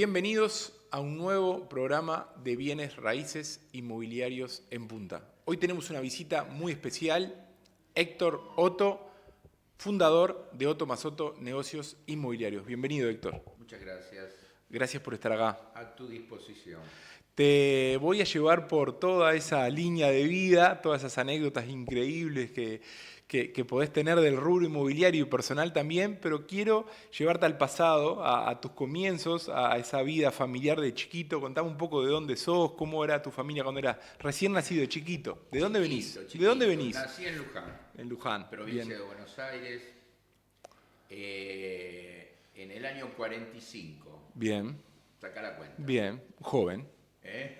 Bienvenidos a un nuevo programa de bienes raíces inmobiliarios en Punta. Hoy tenemos una visita muy especial, Héctor Otto, fundador de Otto + Otto Negocios Inmobiliarios. Bienvenido, Héctor. Muchas gracias. Gracias por estar acá. A tu disposición. Te voy a llevar por toda esa línea de vida, todas esas anécdotas increíbles que podés tener del rubro inmobiliario y personal también, pero quiero llevarte al pasado, a tus comienzos, a esa vida familiar de chiquito. Contame un poco de dónde sos, cómo era tu familia cuando eras recién nacido, chiquito. ¿De dónde venís? Chiquito. ¿De dónde venís? Nací en Luján. En Luján. Provincia Bien. de Buenos Aires. En el año 45. Bien. Saca la cuenta. Bien. Joven.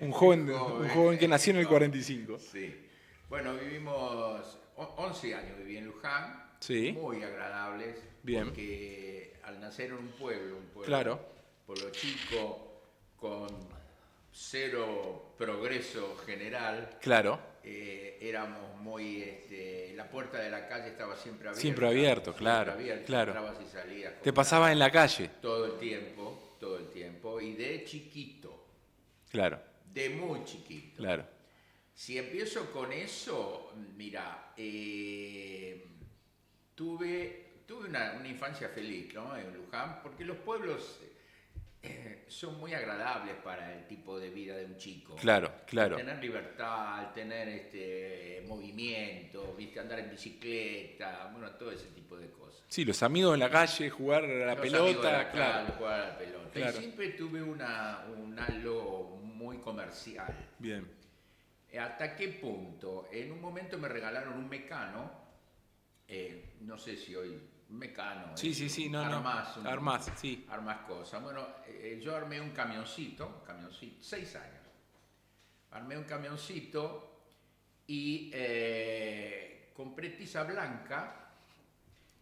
Un joven. joven que nació en el 45. Sí. Bueno, vivimos 11 años viví en Luján. Sí. Muy agradables. Bien. Porque al nacer en un pueblo Claro. pueblo chico, con cero progreso general. Claro. Éramos muy... la puerta de la calle estaba siempre abierta. Siempre abierto, claro. Claro. Entrabas y salías. Te pasabas en la calle. Todo el tiempo. Y de chiquito. Claro. De muy chiquito. Claro. Si empiezo con eso, mira, tuve una infancia feliz, ¿no? En Luján, porque los pueblos son muy agradables para el tipo de vida de un chico. Claro. El tener libertad, el tener movimiento, ¿viste? Andar en bicicleta, bueno, todo ese tipo de cosas. Sí, los amigos en la calle, jugar a la Los pelota, amigos de la claro. calle, jugar a la pelota. Claro. Y siempre tuve un halo muy comercial. Bien. ¿Hasta qué punto? En un momento me regalaron un Mecano, no sé si hoy, un Mecano. Sí, no. Armás, sí. Armas cosas. Bueno, yo armé un camioncito, 6 años. Armé un camioncito y compré tiza blanca,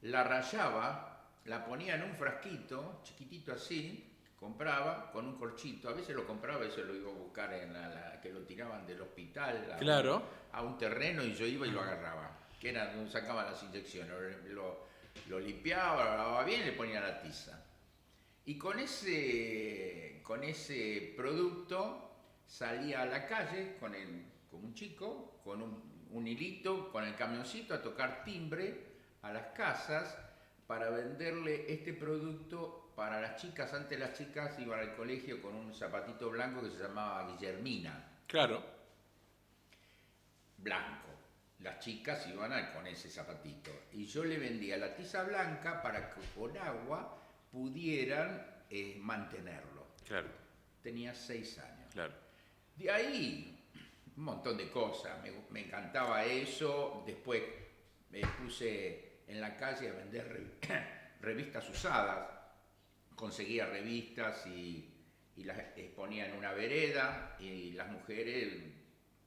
la rayaba, la ponía en un frasquito, chiquitito así, compraba con un corchito, a veces lo compraba, a veces lo iba a buscar que lo tiraban del hospital Claro. a un terreno y yo iba y lo agarraba, que era donde sacaban las inyecciones, lo limpiaba, lo lavaba bien y le ponía la tiza. Y con ese producto salía a la calle con un chico, con un hilito, con el camioncito a tocar timbre a las casas para venderle este producto para las chicas. Antes las chicas iban al colegio con un zapatito blanco que se llamaba Guillermina. Claro. Blanco. Las chicas iban con ese zapatito. Y yo le vendía la tiza blanca para que con agua pudieran mantenerlo. Claro. Tenía 6 años. Claro. De ahí, un montón de cosas. Me encantaba eso. Después me puse en la calle a vender revistas usadas. Conseguía revistas y las exponía en una vereda. Y las mujeres,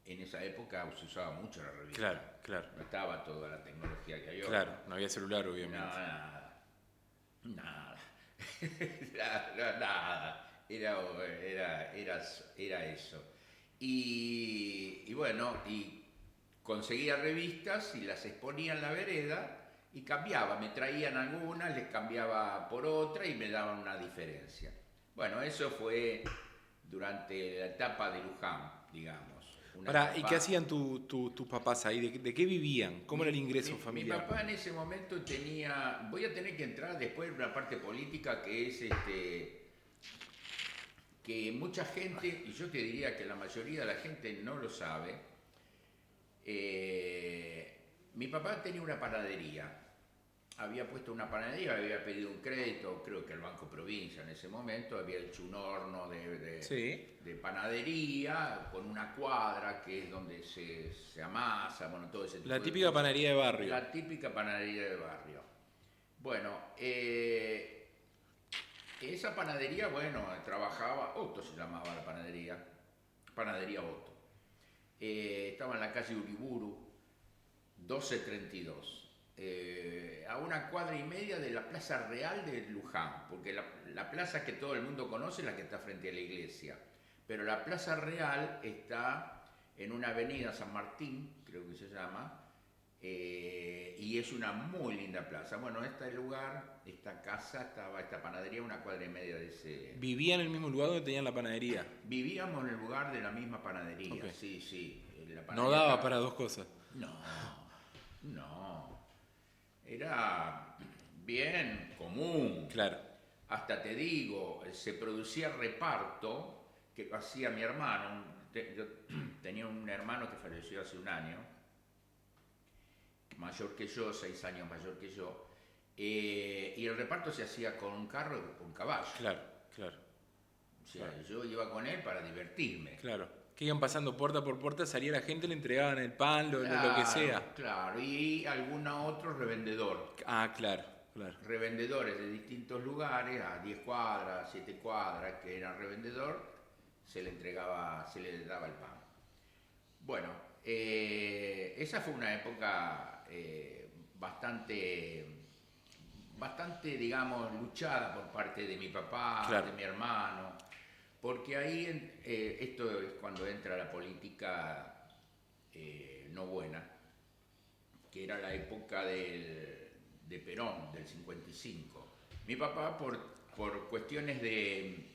en esa época se usaba mucho la revista. Claro. No estaba toda la tecnología que hay ahora. Claro, no había celular, obviamente. Nada. Nada. Era eso. Y bueno, y conseguía revistas y las exponía en la vereda y cambiaba. Me traían algunas, les cambiaba por otra y me daban una diferencia. Bueno, eso fue durante la etapa de Luján, digamos. ¿Y qué hacían tus papás ahí? ¿De qué vivían? ¿Cómo era el ingreso familiar? Mi papá en ese momento tenía... Voy a tener que entrar después en una parte política que es que mucha gente, y yo te diría que la mayoría de la gente no lo sabe, mi papá tenía una panadería. Había puesto una panadería, había pedido un crédito, creo que el Banco Provincia en ese momento, había hecho un horno de panadería con una cuadra que es donde se amasa, bueno, todo ese tipo La de típica cosas. panadería de barrio. La típica panadería de barrio. Bueno, esa panadería, bueno, trabajaba, Otto se llamaba la panadería Otto. Estaba en la calle Uriburu, 1232. A una cuadra y media de la Plaza Real de Luján, porque la plaza que todo el mundo conoce es la que está frente a la iglesia, pero la Plaza Real está en una avenida San Martín, creo que se llama, Y es una muy linda plaza. Bueno, este lugar, esta casa, esta panadería, una cuadra y media de ese. ¿Vivía en el mismo lugar donde tenían la panadería? Vivíamos en el lugar de la misma panadería, Ok. sí, sí. La No panadería daba estaba- para dos cosas. No, no. Era bien común. Claro, Hasta te digo, se producía reparto que hacía mi hermano. Yo tenía un hermano que falleció hace un año, mayor que yo, 6 años mayor que yo, y el reparto se hacía con un carro y con caballo. claro, claro, O sea, yo iba con él para divertirme. claro. Que iban pasando puerta por puerta, salía la gente, le entregaban el pan, lo que Claro, sea. claro, y algún otro revendedor. Ah, claro, claro. Revendedores de distintos lugares, a 10 cuadras, 7 cuadras, que era revendedor, se le entregaba, se le daba el pan. Bueno, esa fue una época bastante, digamos, luchada por parte de mi papá, Claro. de mi hermano, porque ahí, esto es cuando entra la política no buena, que era la época de Perón, del 55. Mi papá, por cuestiones de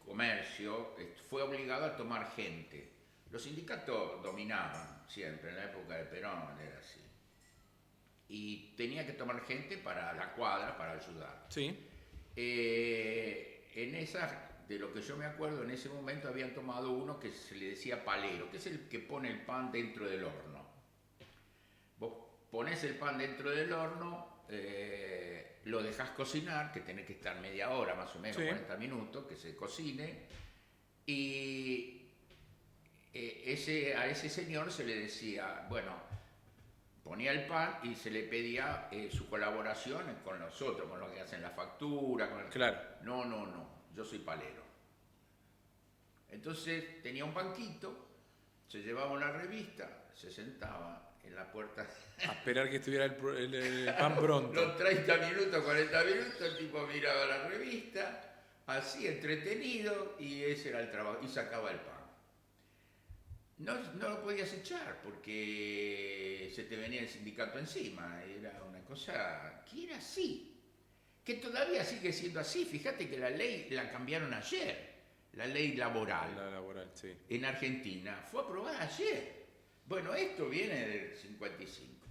comercio, fue obligado a tomar gente. Los sindicatos dominaban siempre, en la época de Perón era así. Y tenía que tomar gente para la cuadra, para ayudar. Sí, En esa, de lo que yo me acuerdo, en ese momento habían tomado uno que se le decía palero, que es el que pone el pan dentro del horno. Vos pones el pan dentro del horno, lo dejás cocinar, que tenés que estar media hora más o menos, Sí. 40 minutos, que se cocine, y a ese señor se le decía, bueno, ponía el pan y se le pedía su colaboración con nosotros, con lo que hacen la factura. claro. No, yo soy palero. Entonces tenía un banquito, se llevaba una revista, se sentaba en la puerta. A esperar que estuviera el pan pronto. Los 30 minutos, 40 minutos, el tipo miraba la revista, así entretenido, y ese era el trabajo, y sacaba el pan. No lo podías echar porque se te venía el sindicato encima, era una cosa que era así, que todavía sigue siendo así. Fíjate que la ley la cambiaron ayer, la ley laboral La laboral, sí. en Argentina fue aprobada ayer. Bueno, esto viene del 55.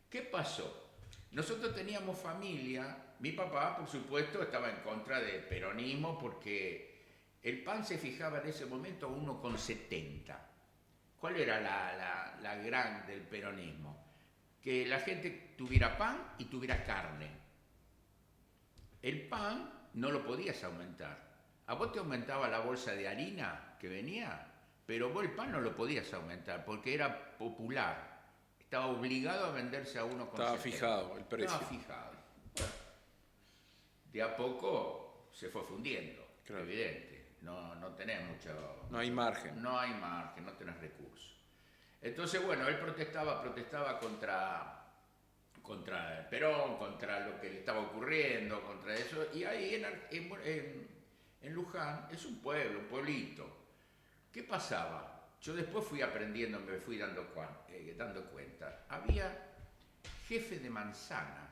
¿Qué pasó? Nosotros teníamos familia, mi papá por supuesto estaba en contra del peronismo porque el pan se fijaba en ese momento a 1,70. ¿Cuál era la gran del peronismo? Que la gente tuviera pan y tuviera carne. El pan no lo podías aumentar. A vos te aumentaba la bolsa de harina que venía, pero vos el pan no lo podías aumentar porque era popular. Estaba obligado a venderse a 1,70. Estaba fijado el precio. Estaba fijado. Bueno, de a poco se fue fundiendo, Claro. evidente. No tenés mucho... No hay margen. No hay margen, no tenés recursos. Entonces, bueno, él protestaba contra el Perón, contra lo que le estaba ocurriendo, contra eso. Y ahí en Luján es un pueblo, un pueblito. ¿Qué pasaba? Yo después fui aprendiendo, me fui dando cuenta. Había jefe de manzana.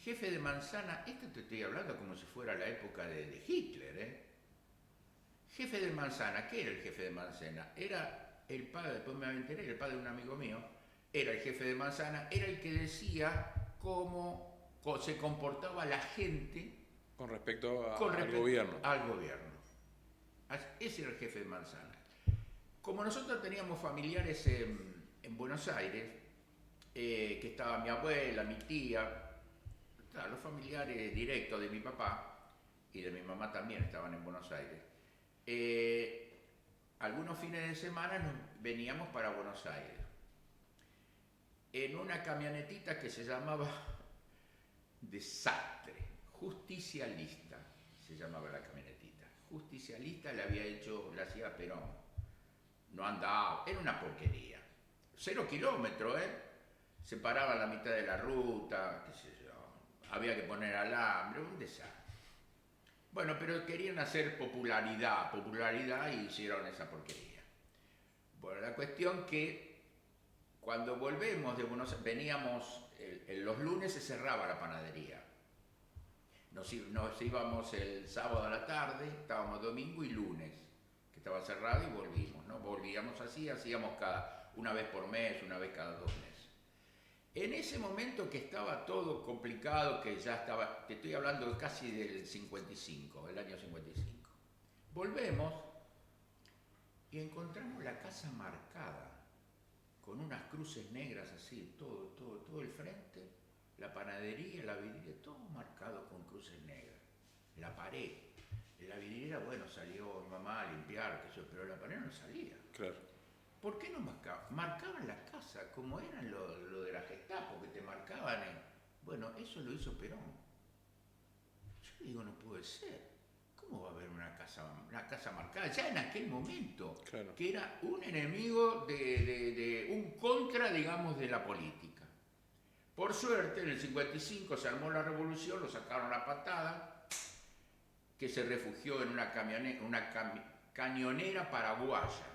Jefe de manzana, esto te estoy hablando como si fuera la época de Hitler, ¿eh? Jefe de manzana, ¿qué era el jefe de manzana? Era el padre, después me enteré, el padre de un amigo mío, era el jefe de manzana, era el que decía cómo se comportaba la gente Con respecto con al respecto gobierno. al gobierno. Ese era el jefe de manzana. Como nosotros teníamos familiares en Buenos Aires, que estaba mi abuela, mi tía, los familiares directos de mi papá y de mi mamá también estaban en Buenos Aires. Algunos fines de semana nos veníamos para Buenos Aires en una camionetita que se llamaba Desastre, Justicialista, se llamaba la camionetita. Justicialista la hacía Perón. No andaba, era una porquería. 0 kilómetros, se paraba a la mitad de la ruta, qué sé yo. Había que poner alambre, un desastre. Bueno, pero querían hacer popularidad y hicieron esa porquería. Bueno, la cuestión que Cuando volvemos de Buenos Aires, veníamos, los lunes se cerraba la panadería. Nos íbamos el sábado a la tarde, estábamos domingo y lunes, que estaba cerrado, y volvimos, ¿no? Volvíamos así, hacíamos una vez por mes, una vez cada 2 meses. En ese momento que estaba todo complicado, que ya estaba, te estoy hablando casi del 55, el año 55, volvemos y encontramos la casa marcada, con unas cruces negras así, todo el frente, la panadería, la vidriera, todo marcado con cruces negras. La pared, la vidriera, bueno, salió mi mamá a limpiar, pero la pared no salía. Claro. ¿Por qué no marcaban? Marcaban la casa, como eran lo de la Gestapo, que te marcaban. Bueno, eso lo hizo Perón. Yo digo, no puede ser. ¿Cómo va a haber una casa marcada? Ya en aquel momento, claro, que era un enemigo, un contra, digamos, de la política. Por suerte, en el 55 se armó la revolución, lo sacaron a patada, que se refugió en una cañonera paraguaya.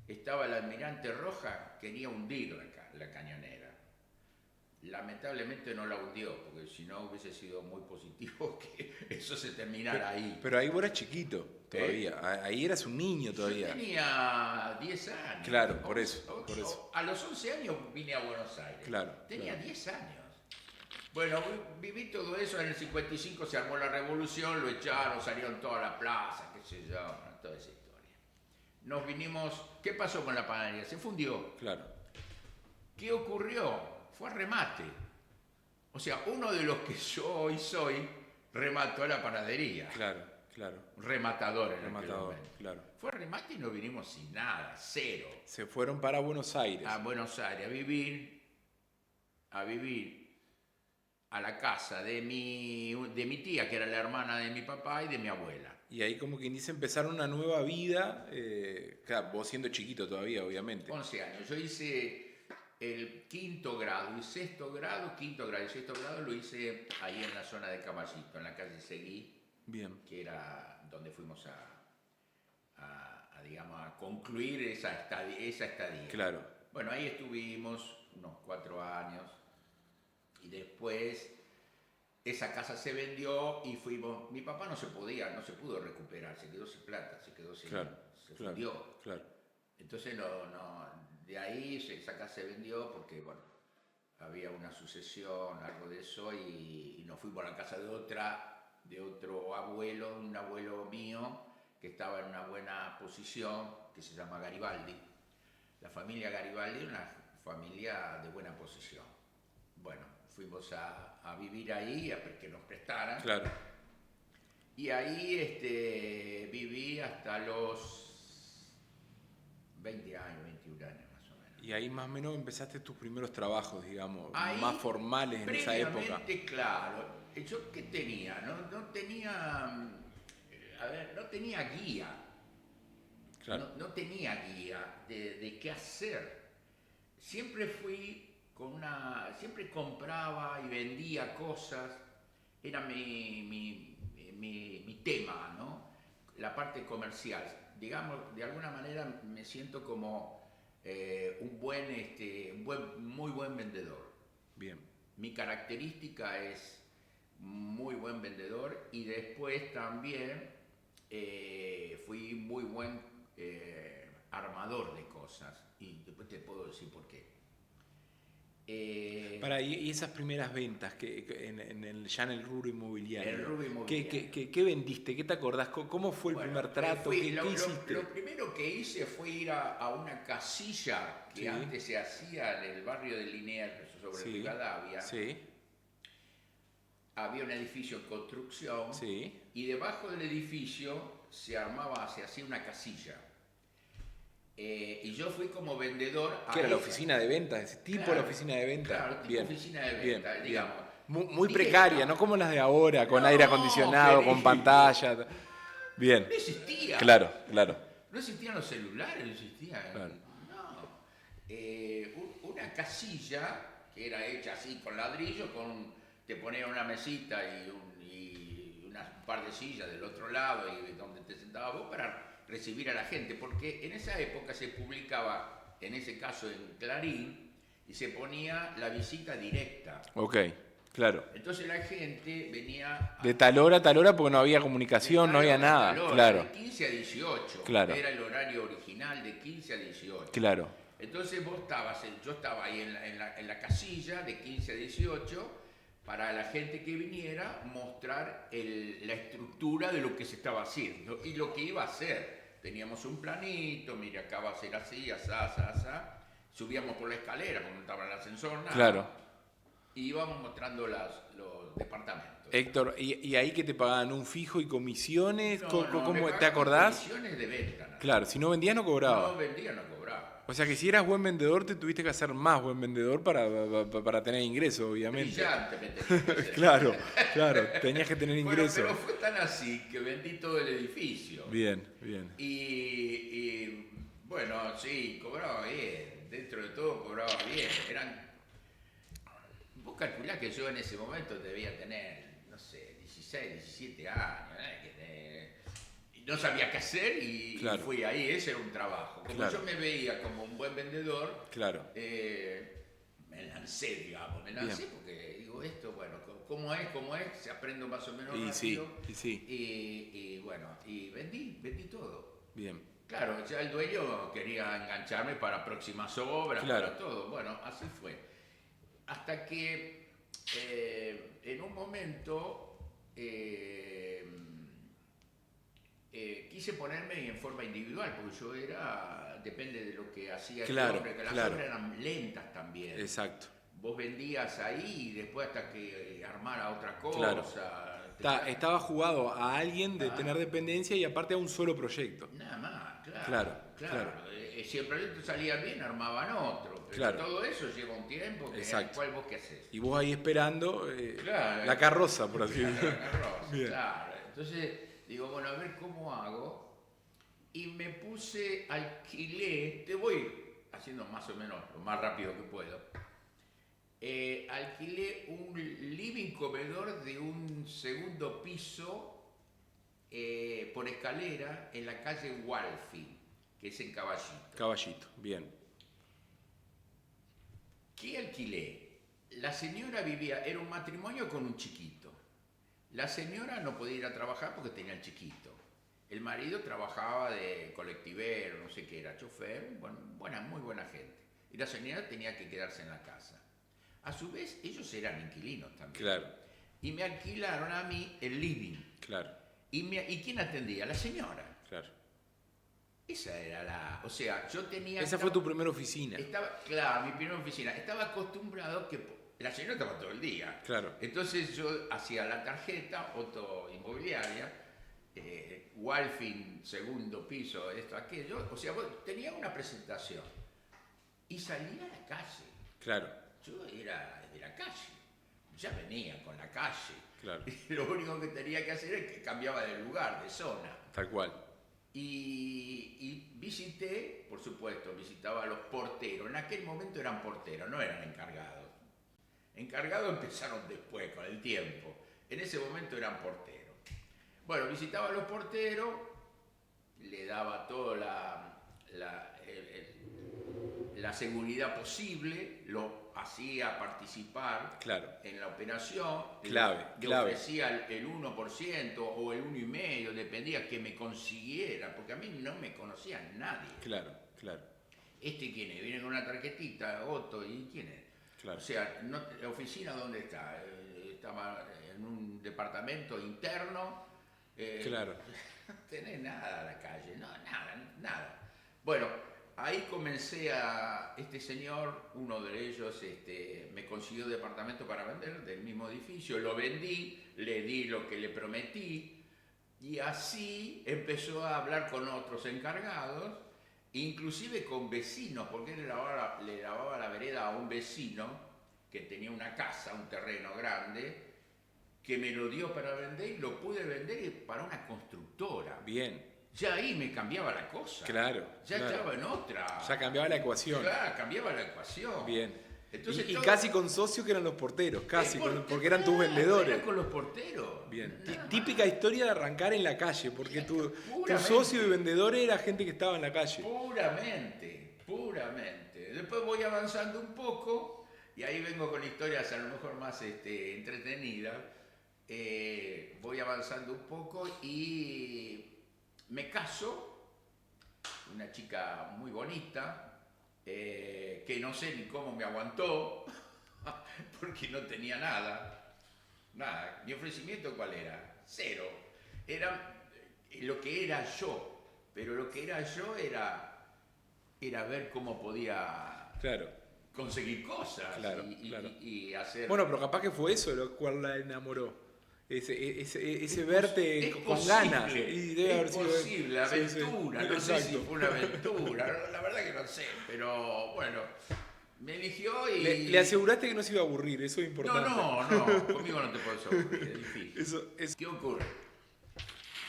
Estaba el almirante Rojas, quería hundir la cañonera. Lamentablemente no la hundió, porque si no hubiese sido muy positivo que eso se terminara ahí. Pero ahí vos eras chiquito todavía, ahí eras un niño todavía. Yo tenía 10 años. Claro, por eso. A los 11 años vine a Buenos Aires. Claro. Tenía 10 años. Bueno, viví todo eso, en el 55 se armó la revolución, lo echaron, salieron toda la plaza, qué sé yo, toda esa historia. Nos vinimos, ¿qué pasó con la panadería? Se fundió. Claro. ¿Qué ocurrió? Fue a remate. O sea, uno de los que yo hoy soy, remató la panadería. Claro. Rematador en aquel momento. Claro. Fue a remate y nos vinimos sin nada, cero. Se fueron para Buenos Aires. A Buenos Aires, a vivir a la casa de mi tía, que era la hermana de mi papá, y de mi abuela. Y ahí, como quien dice, empezaron una nueva vida, claro, vos siendo chiquito todavía, obviamente. 11 años. Yo hice el quinto grado y sexto grado lo hice ahí en la zona de Caballito, en la calle Seguí. Bien. Que era donde fuimos digamos, a concluir esa estadía. Claro. Bueno, ahí estuvimos unos 4 años y después esa casa se vendió y fuimos. Mi papá no se pudo recuperar, se quedó sin plata, se fundió. Claro. Entonces de ahí esa casa se vendió porque, bueno, había una sucesión, algo de eso, y nos fuimos a la casa de otro abuelo, un abuelo mío, que estaba en una buena posición, que se llama Garibaldi. La familia Garibaldi era una familia de buena posición. Bueno, fuimos a vivir ahí, a que nos prestaran. Claro. Y ahí viví hasta los 20 años, 21 años más o menos. Y ahí más o menos empezaste tus primeros trabajos, digamos, ahí, más formales en esa época. Claro. ¿Yo qué tenía? No tenía guía. Claro. No tenía guía de qué hacer. Siempre siempre compraba y vendía cosas. Era mi tema, ¿no? La parte comercial. Digamos, de alguna manera me siento como muy buen vendedor. Bien. Mi característica es muy buen vendedor, y después también fui muy buen armador de cosas, y después te puedo decir por qué. Y esas primeras ventas ya en el rubro inmobiliario. El rubro inmobiliario. ¿Qué vendiste? ¿Qué te acordás? ¿Cómo fue el primer trato? ¿Qué hiciste? Lo primero que hice fue ir a una casilla que antes se hacía en el barrio de Liniers, sobre Rivadavia. Sí. Había un edificio en construcción, sí, y debajo del edificio se hacía una casilla. Y yo fui como vendedor a ¿Qué era la oficina de ventas? ¿Ese tipo Claro, de oficina de ventas? Claro, tipo oficina de ventas, digamos. Muy precaria, no como las de ahora, con aire acondicionado, con pantalla. Bien. No existía. Claro. No existían los celulares, no existían. Claro. No. Una casilla que era hecha así con ladrillo, te ponían una mesita y un par de sillas del otro lado, y donde te sentabas vos para recibir a la gente, porque en esa época se publicaba en ese caso en Clarín, y se ponía la visita directa. Ok, claro. Entonces la gente venía... De tal hora a tal hora porque no había comunicación, no había nada. Claro. De 15 a 18. Claro. Era el horario original de 15 a 18. Claro. Entonces yo estaba ahí en la casilla de 15 a 18 para la gente que viniera mostrar la estructura de lo que se estaba haciendo y lo que iba a hacer. Teníamos un planito, mira, acá va a ser así, asá, asá, asá. Subíamos por la escalera, como no estaba el ascensor, nada. Claro. Y íbamos mostrando los departamentos. Héctor, ¿y ahí que te pagaban un fijo y comisiones? No, ¿Cómo me te acordás? Comisiones de venta. Nada. Claro, si no vendías no cobraba. No vendía, no cobraba. O sea que si eras buen vendedor te tuviste que hacer más buen vendedor para tener ingresos, obviamente. Brillante me tenía que hacer. Claro, tenías que tener ingresos. Pero fue tan así que vendí todo el edificio. Bien. Y bueno, sí, cobraba bien. Dentro de todo cobraba bien. Vos calculás que yo en ese momento debía tener, no sé, 16, 17 años. No sabía qué hacer y fui ahí, ese era un trabajo. Como yo me veía como un buen vendedor, me lancé, digamos, porque digo esto, bueno, ¿cómo es? Se aprendo más o menos rápido. Y bueno, y vendí todo. Bien. Claro, ya el dueño quería engancharme para próximas obras, para todo. Bueno, así fue. Hasta que en un momento... quise ponerme en forma individual, porque yo depende de lo que hacía el hombre, que las obras eran lentas también. Exacto. Vos vendías ahí y después hasta que armara otra cosa. Estaba jugado a alguien de tener dependencia y aparte a un solo proyecto. Nada más, Claro. Si el proyecto salía bien, armaban otro. Pero todo eso lleva un tiempo, en el cual vos qué haces. Y vos ahí esperando la carroza, por así decirlo. La carroza, claro. Entonces... digo, bueno, a ver cómo hago. Y me alquilé, te voy haciendo más o menos lo más rápido que puedo. Alquilé un living comedor de un segundo piso por escalera en la calle Walfi, que es en Caballito. Caballito, bien. ¿Qué alquilé? La señora era un matrimonio con un chiquito. La señora no podía ir a trabajar porque tenía el chiquito. El marido trabajaba de colectivero, no sé qué era, chofer, muy buena gente. Y la señora tenía que quedarse en la casa. A su vez, ellos eran inquilinos también. Claro. Y me alquilaron a mí el living. Claro. ¿Y quién atendía? La señora. Claro. Esa era o sea, yo tenía... Esa fue tu primera oficina. Claro, mi primera oficina. Estaba acostumbrado que... la señora estaba todo el día. Claro. Entonces yo hacía la tarjeta, inmobiliaria, Walfin, segundo piso, esto, aquello. O sea, tenía una presentación. Y salía a la calle. Claro. Yo era de la calle. Ya venía con la calle. Claro. Y lo único que tenía que hacer es que cambiaba de lugar, de zona. Tal cual. Y visité, por supuesto, visitaba a los porteros. En aquel momento eran porteros, no eran encargados. Encargados empezaron después, con el tiempo. En ese momento eran porteros. Bueno, visitaba a los porteros, le daba toda la seguridad posible, lo hacía participar en la operación. Le ofrecía el 1% o el 1,5%, dependía que me consiguiera, porque a mí no me conocía nadie. Claro. ¿Quién es? Viene con una tarjetita, Otto, ¿y quién es? Claro. O sea, ¿la oficina dónde está? Estaba en un departamento interno. Claro. No tenés nada a la calle, no, nada. Bueno, ahí comencé este señor, uno de ellos, me consiguió departamento para vender del mismo edificio, lo vendí, le di lo que le prometí y así empezó a hablar con otros encargados, inclusive con vecinos, porque él le lavaba la vereda a un vecino que tenía una casa, un terreno grande, que me lo dio para vender y lo pude vender para una constructora. Bien. Ya ahí me cambiaba la cosa. Claro. Estaba en otra. Ya cambiaba la ecuación. Claro, cambiaba la ecuación. Bien. Entonces, y casi con socios que eran los porteros, porque eran tus vendedores. Era con los porteros. Bien. Típica historia de arrancar en la calle, porque tu socio y vendedor era gente que estaba en la calle. Puramente. Puramente. Después voy avanzando un poco y ahí vengo con historias a lo mejor más entretenidas. Voy avanzando un poco y me caso, una chica muy bonita, que no sé ni cómo me aguantó, porque no tenía nada. Nada. ¿Mi ofrecimiento cuál era? Cero. Era lo que era yo, pero lo que era yo era ver cómo podía Claro, conseguir cosas claro, y, claro. y hacer... Bueno, pero capaz que fue eso lo cual la enamoró. Ese Es verte con posible, ganas. Y debe haber es sido. posible, Sí, sí. aventura, no sé si Exacto. fue una aventura, la verdad que no sé, pero bueno, me eligió y... Le aseguraste que no se iba a aburrir, eso es No, importante. no, conmigo no te puedes aburrir, es difícil. Eso. ¿Qué ocurre?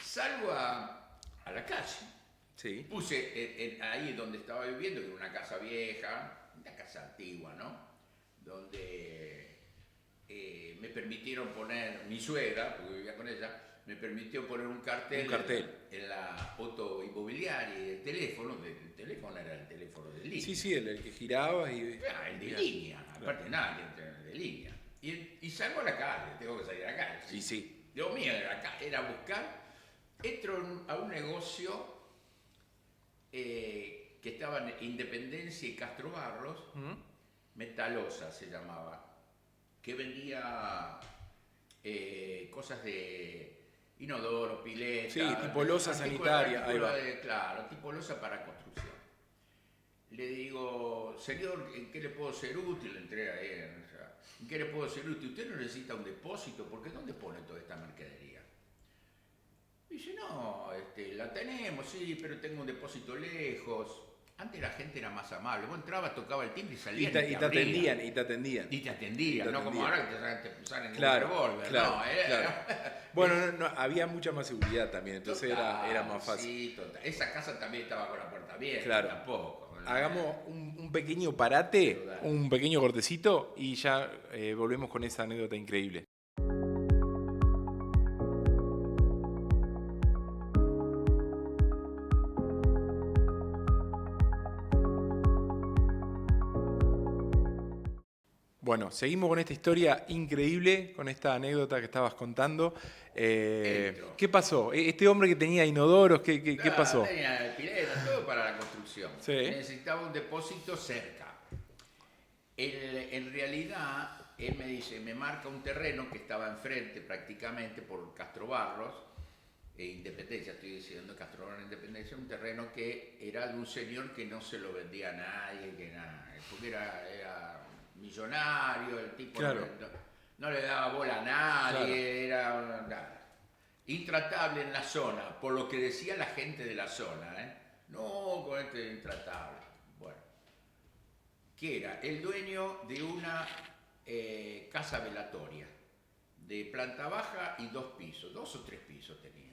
Salgo a la calle, Sí. puse ahí donde estaba viviendo, que era una casa vieja, una casa antigua, ¿no? Donde me permitieron poner, mi suegra, porque vivía con ella, me permitió poner un cartel, en la auto inmobiliaria y el teléfono era el teléfono de línea. Sí, el que giraba y. El de línea, aparte de nada, de línea. Y salgo a la calle, tengo que salir a la calle. Sí. Lo mío era buscar, entro a un negocio que estaba en Independencia y Castro Barros, Metalosa se llamaba, que vendía cosas de inodoro, pileta. Sí, tipo losa sanitaria, ahí va. Claro, tipo losa para construcción. Le digo, señor, ¿en qué le puedo ser útil? Entré ahí, ¿en qué le puedo ser útil? ¿Usted no necesita un depósito? Porque ¿dónde pone toda esta mercadería? Dice, no, la tenemos, sí, pero tengo un depósito lejos. Antes la gente era más amable. Vos entrabas, tocaba el timbre y salías Y te atendían. No como ahora que te salen Claro, un revólver. claro, No, claro. Bueno, no, había mucha más seguridad también, entonces total, era más fácil. Sí, total. Esa casa también estaba con la puerta abierta, Claro. tampoco. Hagamos un pequeño parate, Total. un pequeño cortecito y ya volvemos con esa anécdota increíble. Bueno, seguimos con esta historia increíble, con esta anécdota que estabas contando. ¿Qué pasó? Este hombre que tenía inodoros, ¿qué pasó? Tenía pileta, todo para la construcción. Sí. Necesitaba un depósito cerca. En realidad, él me dice, me marca un terreno que estaba enfrente prácticamente por Castro Barros, Independencia, estoy diciendo Castro Barros Independencia, un terreno que era de un señor que no se lo vendía a nadie, porque era millonario, el tipo Claro. no le daba bola a nadie, Claro. era nada. Intratable en la zona, por lo que decía la gente de la zona, ¿eh? No, con este intratable. Bueno, que era el dueño de una casa velatoria, de planta baja y 2 pisos, 2 o 3 pisos tenía.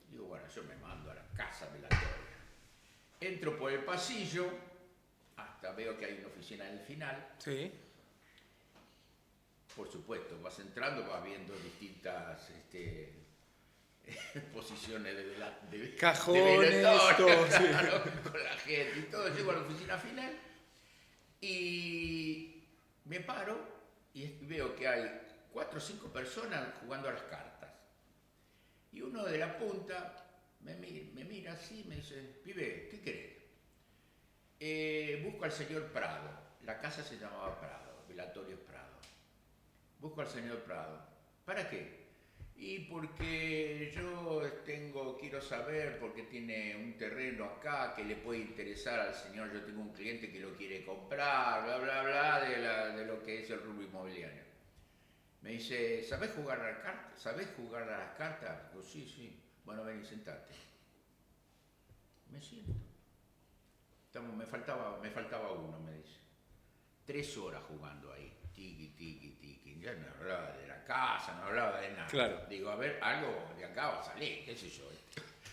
Digo, bueno, yo me mando a la casa velatoria. Entro por el pasillo, hasta veo que hay una oficina en el final. Sí. Por supuesto, vas entrando, vas viendo distintas posiciones de Cajones, velatorio, todo, sí. claro, con la gente y todo. Llego a la oficina final y me paro y veo que hay 4 o 5 personas jugando a las cartas. Y uno de la punta me mira así y me dice, pibe, ¿qué querés? Busco al señor Prado. La casa se llamaba Prado, Velatorios Prado. Busco al señor Prado. ¿Para qué? Y porque yo quiero saber, porque tiene un terreno acá que le puede interesar al señor, yo tengo un cliente que lo quiere comprar, bla, bla, bla, de lo que es el rubro inmobiliario. Me dice, ¿sabés jugar a las cartas? ¿Sabés jugar a las cartas? Digo, sí. Bueno, ven y sentate. Me siento. Me faltaba uno, me dice. 3 horas jugando ahí. Tiki. Ya no hablaba de la casa, no hablaba de nada. Claro. Digo, a ver, algo de acá va a salir, qué sé yo.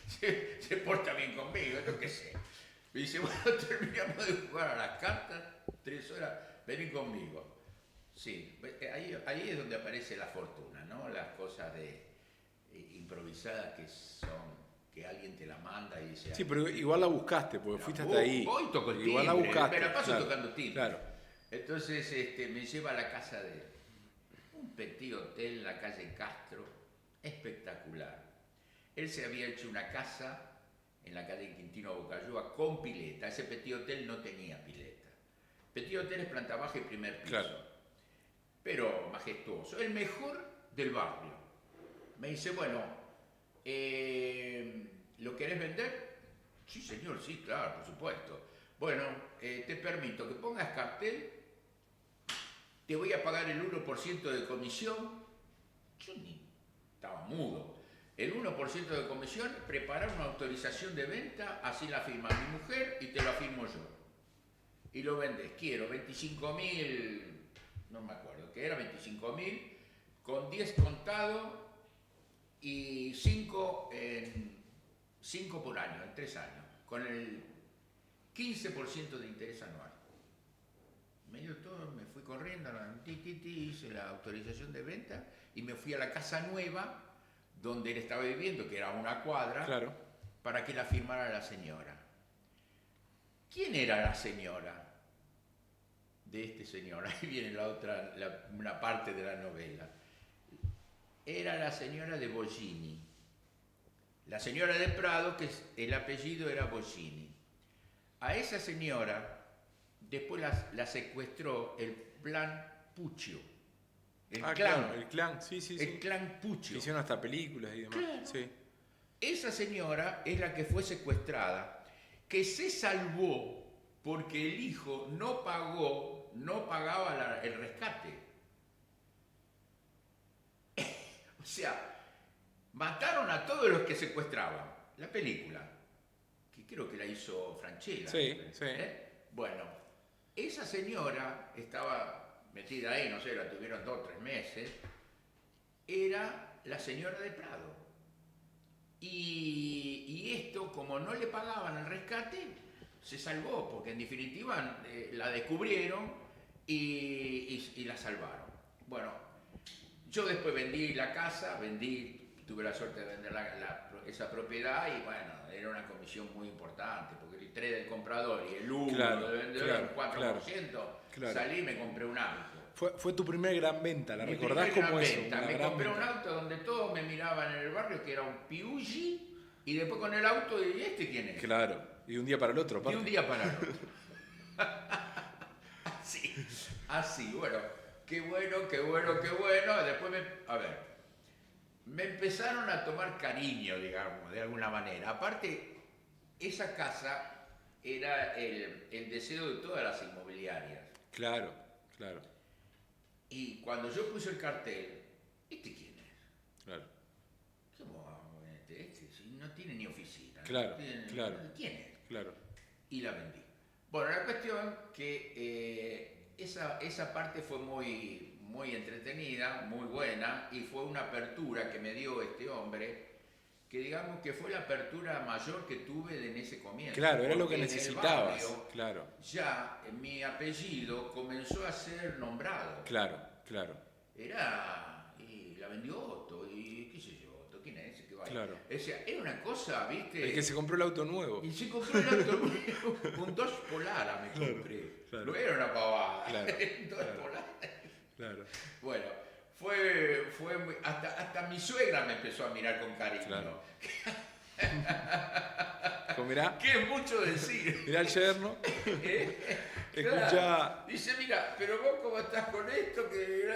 Se porta bien conmigo, yo qué sé. Me dice, bueno, terminamos de jugar a las cartas, 3 horas, vení conmigo. Sí, ahí es donde aparece la fortuna, ¿no? Las cosas improvisadas que son que alguien te la manda y dice... Sí, pero igual la buscaste, porque fuiste hasta ahí. Voy, toco el timbre, igual la buscaste. me la paso claro, tocando timbre. Claro. Entonces me lleva a la casa de él. Un petit hotel en la calle Castro, espectacular. Él se había hecho una casa en la calle Quintino Bocayúa con pileta. Ese petit hotel no tenía pileta. Petit hotel es planta baja y primer piso. Claro. Pero majestuoso. El mejor del barrio. Me dice, bueno, ¿lo querés vender? Sí, señor, sí, claro, por supuesto. Bueno, te permito que pongas cartel, te voy a pagar el 1% de comisión. Yo ni estaba mudo. El 1% de comisión, preparar una autorización de venta, así la firma mi mujer y te la firmo yo. Y lo vendes, quiero 25.000, no me acuerdo, que era 25.000, con 10 contado y 5 por año, en 3 años, con el 15% de interés anual. Me dio todo, me fui corriendo, hice la autorización de venta y me fui a la casa nueva donde él estaba viviendo, que era una cuadra, Claro. para que la firmara la señora. ¿Quién era la señora de este señor? Ahí viene una parte de la novela. Era la señora de Boggini. La señora de Prado, que el apellido era Boggini. A esa señora después la secuestró el plan Puccio. El clan. Claro, el clan, sí. El clan Puccio. Hicieron hasta películas y demás. Claro. Sí. Esa señora es la que fue secuestrada, que se salvó porque el hijo no pagaba el rescate. O sea, mataron a todos los que secuestraban. La película, que creo que la hizo Franchella. Sí. Bueno, esa señora estaba metida ahí, no sé, la tuvieron 2 o 3 meses, era la señora de Prado. Y esto, como no le pagaban el rescate, se salvó, porque en definitiva la descubrieron y la salvaron. Bueno, yo después vendí la casa, tuve la suerte de vender esa propiedad y bueno, era una comisión muy importante, porque el 3 del comprador y el 1 del vendedor, el 4%, claro. Salí y me compré un auto. Fue tu primer gran venta, ¿la Mi recordás primer como gran eso? venta. Me compré un auto donde todos me miraban en el barrio, que era un Piuggi, y después con el auto, ¿y este quién es? Claro, y de un día para el otro, aparte. De un día para el otro. Así, bueno. Qué bueno. Después me empezaron a tomar cariño, digamos, de alguna manera. Aparte, esa casa era el deseo de todas las inmobiliarias. Claro. Y cuando yo puse el cartel, ¿este quién es? Claro. ¿Cómo este? Si no tiene ni oficina. Claro. ¿Quién es? Claro. Y la vendí. Bueno, la cuestión que esa parte fue muy, muy entretenida, muy buena, y fue una apertura que me dio este hombre, que digamos que fue la apertura mayor que tuve en ese comienzo. Claro, era lo que en el necesitabas. barrio, Claro. Ya mi apellido comenzó a ser nombrado. Claro. Y la vendió Otto, y qué sé yo, Otto, ¿quién es ese que va ahí? Claro. O sea, era una cosa, ¿viste? El que se compró el auto nuevo. Y se compró el auto nuevo, un Dodge Polara me compré. Claro. No era una pavada, Claro, un Dodge Polara. Claro. Bueno, fue muy, hasta mi suegra me empezó a mirar con cariño. Claro. Mirá, Que es mucho decir. mirá el yerno. Escuchá. Claro. Dice, mira, pero vos cómo estás con esto, que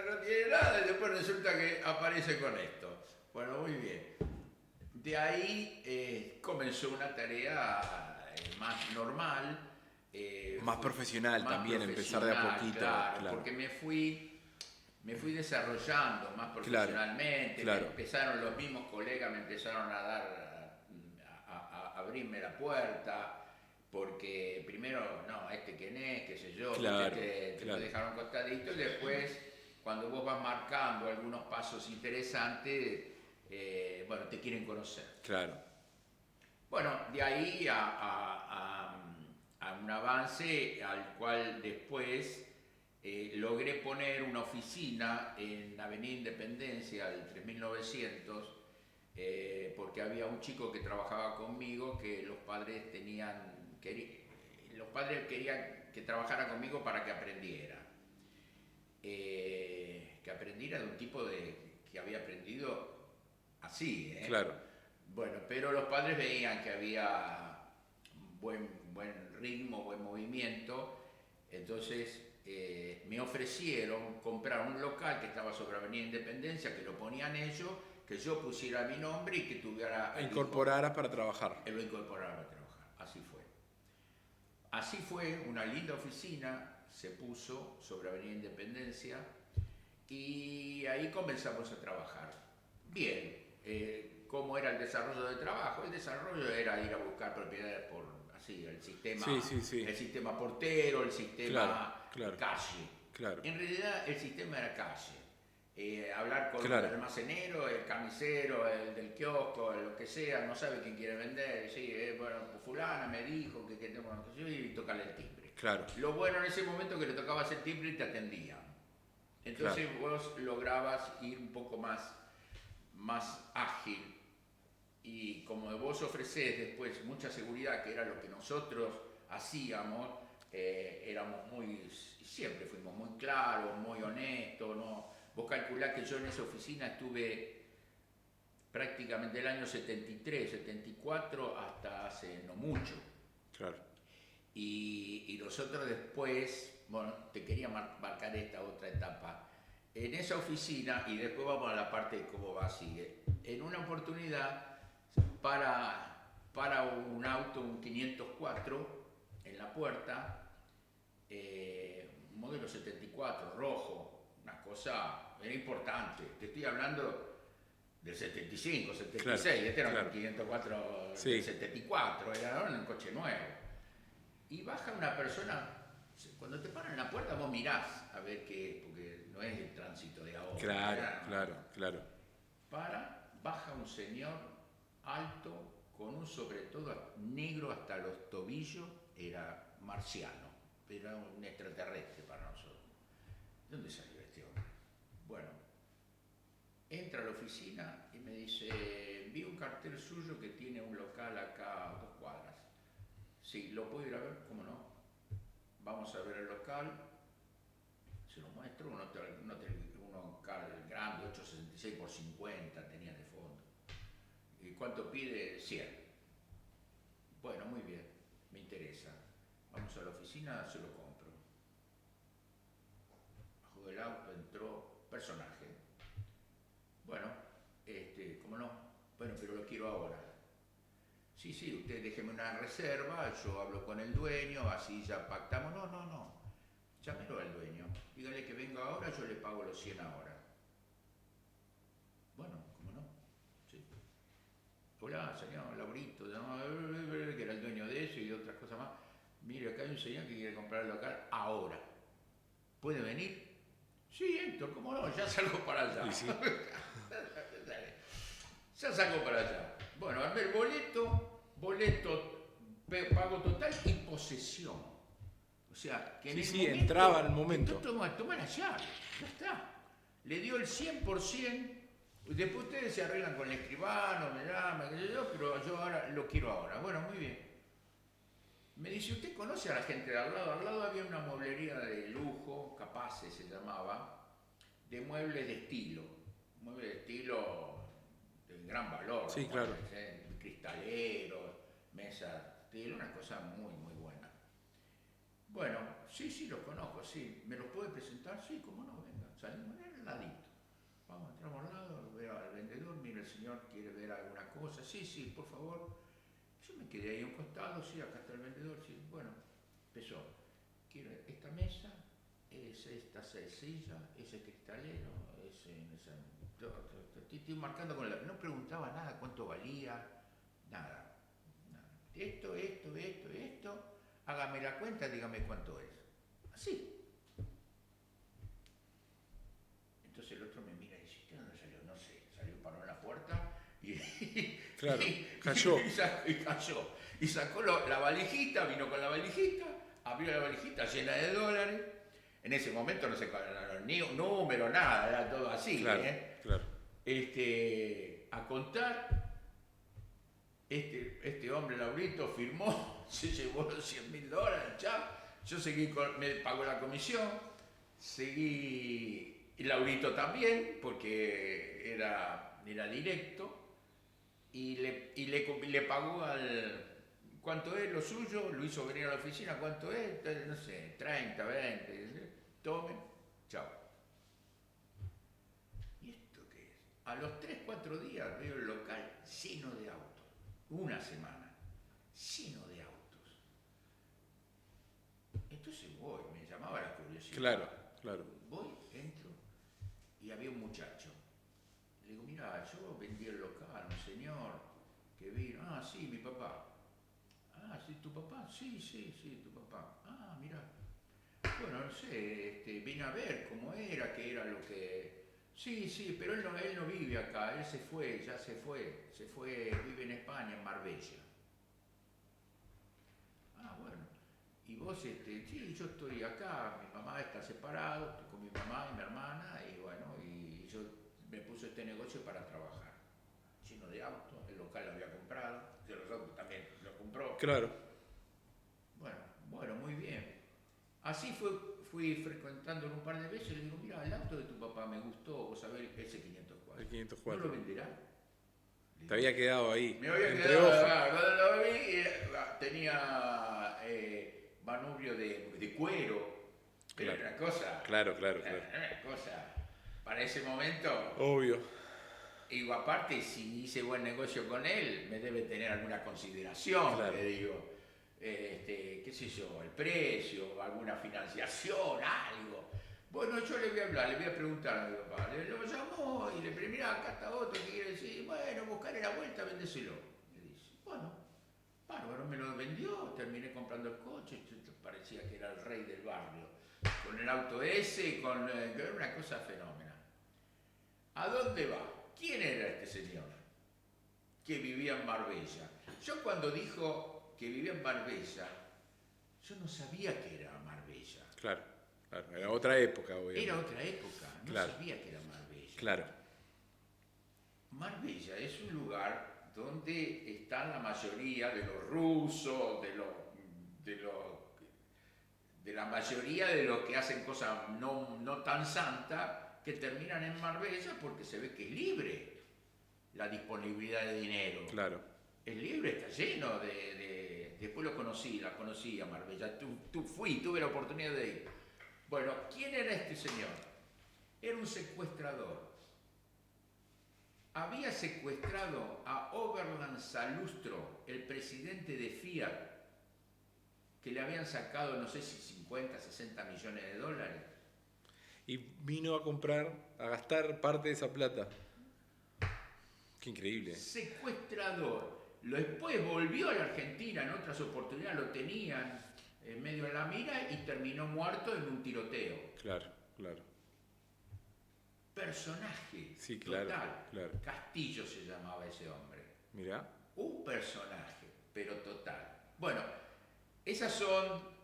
no tiene nada, y después resulta que aparece con esto. Bueno, muy bien. De ahí comenzó una tarea más normal. Más profesional más también, empezar de a poquito. Claro, porque me fui desarrollando más profesionalmente. Claro. Empezaron los mismos colegas, me empezaron a abrirme la puerta, porque primero, no, quién es, qué sé yo, te dejaron costadito, y después, cuando vos vas marcando algunos pasos interesantes, bueno, te quieren conocer. Claro. Bueno, de ahí a un avance al cual después logré poner una oficina en Avenida Independencia, del 3900, porque había un chico que trabajaba conmigo que los padres querían que trabajara conmigo para que aprendiera. Que aprendiera de un tipo que había aprendido así, ¿eh? Claro. Bueno, pero los padres veían que había buen ritmo, buen movimiento, entonces me ofrecieron comprar un local que estaba sobre Avenida Independencia, que lo ponían ellos, que yo pusiera mi nombre y que tuviera... Incorporaras para trabajar. Él lo incorporara para trabajar, así fue. Así fue, una linda oficina se puso sobre Avenida Independencia y ahí comenzamos a trabajar. Bien, ¿cómo era el desarrollo del trabajo? El desarrollo era ir a buscar propiedades por así, el sistema, el sistema portero, el sistema calle. Claro. En realidad el sistema era calle. Hablar con el almacenero, el camisero, el del kiosco, lo que sea, no sabe quién quiere vender, sí, bueno, fulana me dijo que tengo que y tocarle el timbre. Claro. Lo bueno en ese momento que le tocabas el timbre y te atendían. Entonces vos lograbas ir un poco más ágil y como vos ofrecés después mucha seguridad, que era lo que nosotros hacíamos, siempre fuimos muy claros, muy honestos, ¿no? Vos calculás que yo en esa oficina estuve prácticamente el año 73, 74 hasta hace no mucho. Claro. Y nosotros después, bueno, te quería marcar esta otra etapa. En esa oficina, y después vamos a la parte de cómo va, sigue. En una oportunidad, para un auto, un 504, en la puerta, un modelo 74, rojo, una cosa, era importante. Te estoy hablando del 75, 76, este era un 504 del 74, era un coche nuevo. Y baja una persona, cuando te paran en la puerta vos mirás a ver qué es, porque no es el tránsito de ahora. Claro. Baja un señor alto, con un sobre todo negro hasta los tobillos, era marciano, era un extraterrestre para nosotros. ¿De dónde salió este hombre? Bueno, entra a la oficina y me dice, vi un cartel suyo que tiene un local acá a 2 cuadras. Sí, ¿lo puedo ir a ver? ¿Cómo no? Vamos a ver el local, se lo muestro, un hotel grande, 866 por 50 tenía de fondo. ¿Y cuánto pide? 100. Bueno, muy bien, me interesa. Vamos a la oficina, se lo compro. Bajó del auto, entró, personaje. Bueno, ¿cómo no? Bueno, pero lo quiero ahora. Sí, usted déjeme una reserva, yo hablo con el dueño, así ya pactamos. No. Llámelo al dueño, dígale que venga ahora, yo le pago los 100 ahora. Bueno, ¿cómo no? Sí. Hola, señor Laurito, que era el dueño de eso y de otras cosas más. Mire, acá hay un señor que quiere comprar el local ahora. ¿Puede venir? Sí, Héctor, ¿cómo no? Ya salgo para allá. Sí. Ya salgo para allá. Bueno, armé el boleto, pago total y posesión. O sea, que en el momento, entraba en el momento. Toma la llave, ya está. Le dio el 100%, después ustedes se arreglan con el escribano, me llama, pero yo ahora lo quiero ahora. Bueno, muy bien. Me dice, ¿usted conoce a la gente de al lado? Al lado había una mueblería de lujo, Capaces se llamaba, de muebles de estilo. Muebles de estilo de gran valor. Sí, claro. Cristaleros, mesas de estilo, una cosa muy, muy buena. Bueno, sí, los conozco, sí. ¿Me los puede presentar? Sí, cómo no, venga. Salimos al ladito. Vamos, entramos al lado, veo al vendedor, mira, el señor quiere ver alguna cosa. Sí, por favor. Yo me quedé ahí a un costado, sí, acá está el vendedor, sí. Bueno, empezó. Quiero esta mesa, es esta silla, ese cristalero, estoy marcando con la... No preguntaba nada, cuánto valía, nada. Esto, hágame la cuenta, dígame cuánto es. Así. Entonces el otro me mira y dice, ¿de dónde salió? No sé, salió, paró en la puerta y... Claro, cayó. Y cayó. Y sacó la valijita, vino con la valijita, abrió la valijita llena de dólares. En ese momento no se ni un número, nada, era todo así. Claro. A contar, este hombre, Laurito, firmó, se llevó los $100.000, chao. Yo seguí, me pagó la comisión, seguí, y Laurito también, porque era directo, y le pagó ¿cuánto es lo suyo? Lo hizo venir a la oficina, ¿cuánto es? No sé, 30, 20, tome, chao. ¿Y esto qué es? A los 3, 4 días veo el local lleno de autos, una semana, lleno de autos. Entonces voy, me llamaba la curiosidad. Claro. Voy, entro, y había un muchacho. Le digo, mira, yo vendí el local, un señor que vino. Ah, sí, mi papá. Ah, sí, ¿tu papá? Sí, tu papá. Ah, mira. Bueno, no sé, vine a ver cómo era, qué era lo que... Sí, pero él no vive acá, él se fue, vive en España, en Marbella. Ah, bueno. Y vos, sí, yo estoy acá, mi mamá está separado, estoy con mi mamá y mi hermana, y bueno, y yo me puse este negocio para trabajar. Lleno de autos, el local lo había comprado, yo los autos también lo compró. Claro. Bueno, muy bien. Así fui frecuentándolo un par de veces y le digo, mira, el auto de tu papá me gustó, vos sabés, ese 504. El 504. ¿No lo venderá? Te había quedado ahí. Me había entre quedado, ojos. cuando lo vi, tenía manubrio de cuero, pero Claro. era una cosa, Claro. una cosa, para ese momento, Obvio. digo, aparte, si hice buen negocio con él, me debe tener alguna consideración, Claro. le digo, qué sé yo, el precio, alguna financiación, algo. Bueno, yo le voy a hablar, le voy a preguntar a mi papá. Lo llamó y le pregunté, mira, acá está otro que quiere decir, bueno, buscaré la vuelta, vendéselo. Le dice, bueno, bárbaro, me lo vendió, terminé comprando el coche, parecía que era el rey del barrio. Con el auto ese, era una cosa fenómena. ¿A dónde va? ¿Quién era este señor que vivía en Marbella? Yo cuando dijo que vivía en Marbella, yo no sabía que era Marbella. Claro. Era otra época, obviamente. Era otra época, no sabía que era Marbella. Claro. Marbella es un lugar donde están la mayoría de los rusos, de la mayoría de los que hacen cosas no tan santas, que terminan en Marbella porque se ve que es libre la disponibilidad de dinero. Claro. Es libre, está lleno después la conocí a Marbella, tuve la oportunidad de ir. Bueno, ¿quién era este señor? Era un secuestrador. Había secuestrado a Oberland Salustro, el presidente de Fiat, que le habían sacado, no sé si 50, 60 millones de dólares. Y vino a gastar parte de esa plata. Qué increíble. Secuestrador. Después volvió a la Argentina, en otras oportunidades lo tenían en medio de la mira y terminó muerto en un tiroteo. Claro. Personaje. Sí, claro. Total. Castillo se llamaba ese hombre. Mirá. Un personaje, pero total. Bueno, esas son...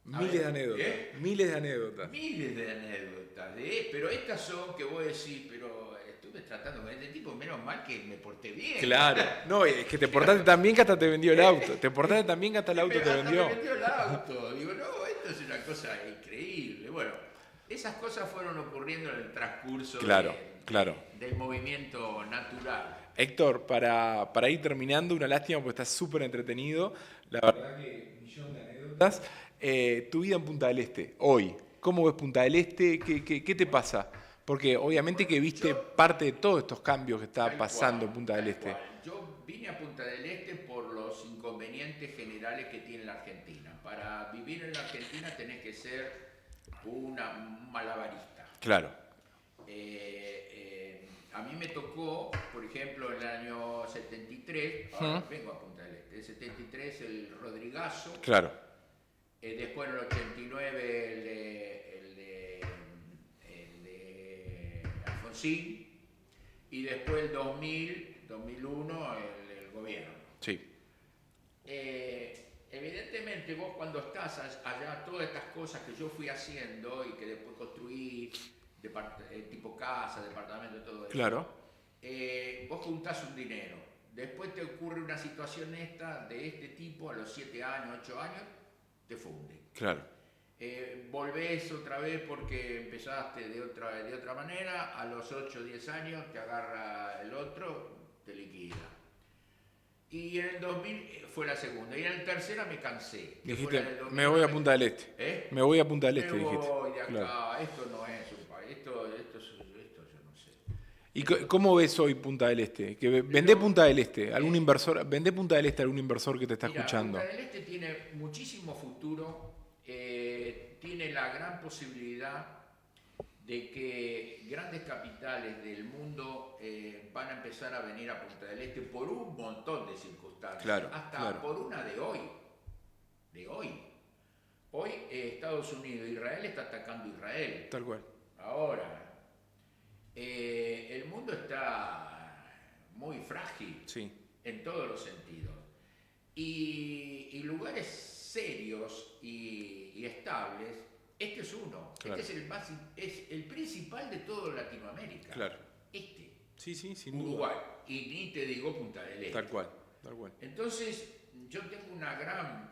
Miles de anécdotas. Miles de anécdotas. Pero estas son que voy a decir, pero estuve tratando con este tipo, menos mal que me porté bien. Claro. No, es que te portaste tan bien que hasta te vendió el auto. Te portaste tan bien que hasta el auto te vendió. Me vendió el auto. Digo, no, esto es una cosa increíble. Bueno, esas cosas fueron ocurriendo en el transcurso del movimiento natural. Héctor, para ir terminando, una lástima porque estás súper entretenido. La verdad que un millón de anécdotas. Tu vida en Punta del Este, hoy. ¿Cómo ves Punta del Este? ¿Qué te pasa? Porque obviamente que viste parte de todos estos cambios que está pasando en Punta del Este. Yo vine a Punta del Este por los inconvenientes generales que tiene la Argentina. Para vivir en la Argentina tenés que ser un malabarista. Claro. A mí me tocó, por ejemplo, en el año 73, ahora vengo a Punta del Este, el 73 el Rodrigazo. Claro. Después en el 89 el de Alfonsín y después el 2001 el gobierno. Sí. Evidentemente vos cuando estás allá, todas estas cosas que yo fui haciendo y que después construí, tipo casa, departamento, todo eso. Claro. Vos juntás un dinero. Después te ocurre una situación de este tipo, a los 7 años, 8 años, te funde. Claro. Volvés otra vez porque empezaste de otra manera, a los 8 o 10 años te agarra el otro, te liquida. Y en el 2000 fue la segunda, y en el tercera me cansé. Dijiste, me voy a Punta del Este. Me voy a Punta del Este, dijiste. Me voy de acá, claro. esto no es un país, esto yo no sé. ¿Y cómo ves hoy Punta del Este? Vendé Punta del Este, vendé Punta del Este a algún inversor que te está escuchando. Punta del Este tiene muchísimo futuro, tiene la gran posibilidad de que grandes capitales del mundo van a empezar a venir a Punta del Este por un montón de circunstancias, claro, hasta por una de hoy. Hoy Estados Unidos e Israel está atacando a Israel. Tal cual. Ahora, el mundo está muy frágil, sí, en todos los sentidos. Y lugares serios y estables, este es uno. Claro. Este es el principal de toda Latinoamérica. Claro. Sí, sin Uruguay. duda. Y ni te digo Punta del Este. Tal cual. Entonces, yo tengo una gran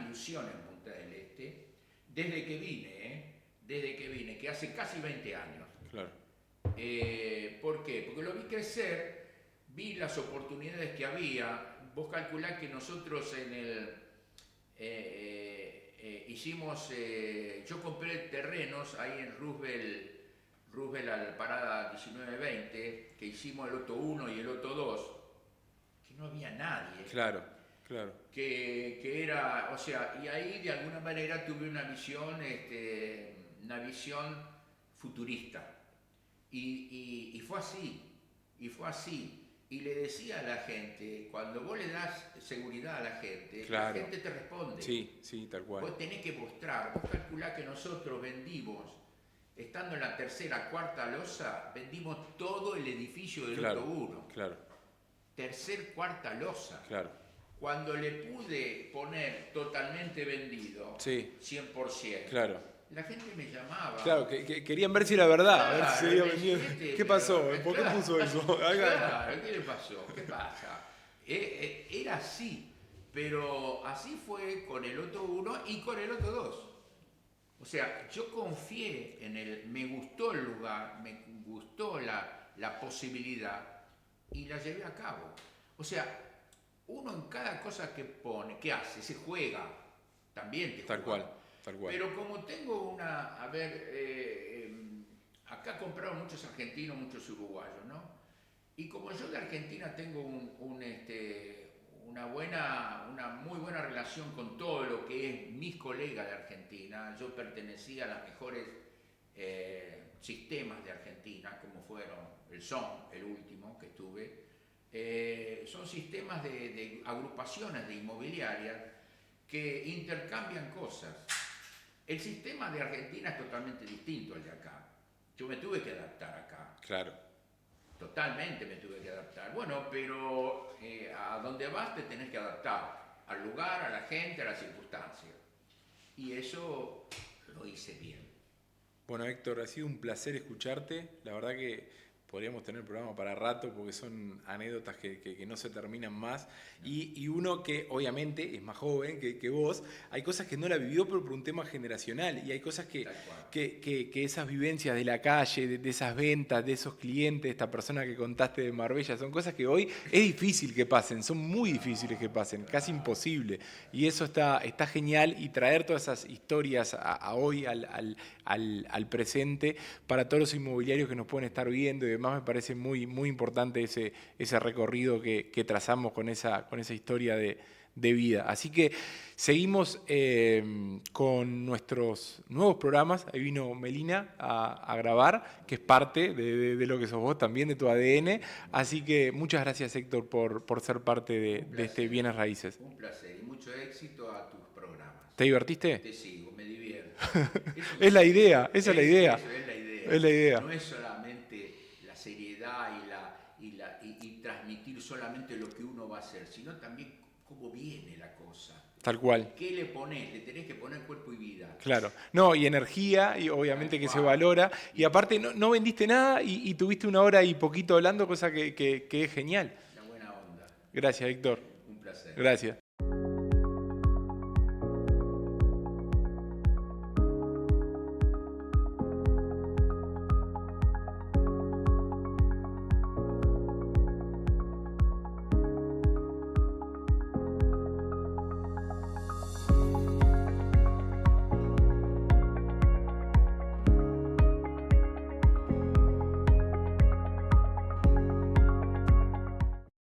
ilusión en Punta del Este desde que vine, que hace casi 20 años. Claro. ¿Por qué? Porque lo vi crecer, vi las oportunidades que había. Vos calculás que nosotros hicimos, yo compré terrenos ahí en Roosevelt a la parada 1920, que hicimos el Loto 1 y el Loto 2, que no había nadie. Claro. Que era, o sea, y ahí de alguna manera tuve una visión futurista. Y fue así. Y le decía a la gente, cuando vos le das seguridad a la gente, claro. La gente te responde. Sí, tal cual. Vos tenés que mostrar, vos calculás que nosotros vendimos, estando en la tercera, cuarta losa, vendimos todo el edificio del Loto 1. Claro. Tercer, cuarta losa. Claro. Cuando le pude poner totalmente vendido, 100%, claro. La gente me llamaba. Claro, que querían ver si era verdad, claro, a ver si había venido. ¿Qué pasó? ¿Por qué puso eso? Claro, ¿qué le pasó? ¿Qué pasa? Era así, pero así fue con el Loto 1 y con el Loto 2. O sea, yo confié me gustó el lugar, me gustó la posibilidad y la llevé a cabo. O sea, uno en cada cosa que hace, se juega, también te juega. Tal cual. Pero como tengo acá compraron muchos argentinos, muchos uruguayos, ¿no? Y como yo de Argentina tengo una muy buena relación con todo lo que es mis colegas de Argentina, yo pertenecía a los mejores sistemas de Argentina, como fueron el SON, el último que estuve, son sistemas de agrupaciones de inmobiliarias que intercambian cosas. El sistema de Argentina es totalmente distinto al de acá. Yo me tuve que adaptar acá. Claro. Totalmente me tuve que adaptar. Bueno, pero a donde vas te tenés que adaptar. Al lugar, a la gente, a las circunstancias. Y eso lo hice bien. Bueno, Héctor, ha sido un placer escucharte. La verdad que podríamos tener programa para rato porque son anécdotas que no se terminan más. Y uno que obviamente es más joven que vos, hay cosas que no la vivió pero por un tema generacional. Y hay cosas que esas vivencias de la calle, de esas ventas, de esos clientes, esta persona que contaste de Marbella, son cosas que hoy es difícil que pasen, son muy difíciles que pasen, casi imposible. Y eso está genial, y traer todas esas historias a hoy, al presente, para todos los inmobiliarios que nos pueden estar viendo y demás, me parece muy, muy importante ese recorrido que trazamos con esa historia de vida. Así que seguimos con nuestros nuevos programas. Ahí vino Melina a grabar, que es parte de lo que sos vos también, de tu ADN. Así que muchas gracias, Héctor, por ser parte de este Bienes Raíces. Un placer y mucho éxito a tus programas. ¿Te divertiste? Te sigo, me divierto. Es la idea, esa es la idea. Eso es la idea. Es la idea. No es solamente la seriedad y transmitir solamente lo que uno va a hacer, sino también cómo viene la cosa. Tal cual. ¿Qué le pones? Le tenés que poner cuerpo y vida. Claro. No, y energía, y obviamente que se valora. Y aparte no vendiste nada y tuviste 1 hora y poquito hablando, cosa que es genial. Una buena onda. Gracias, Héctor. Un placer. Gracias.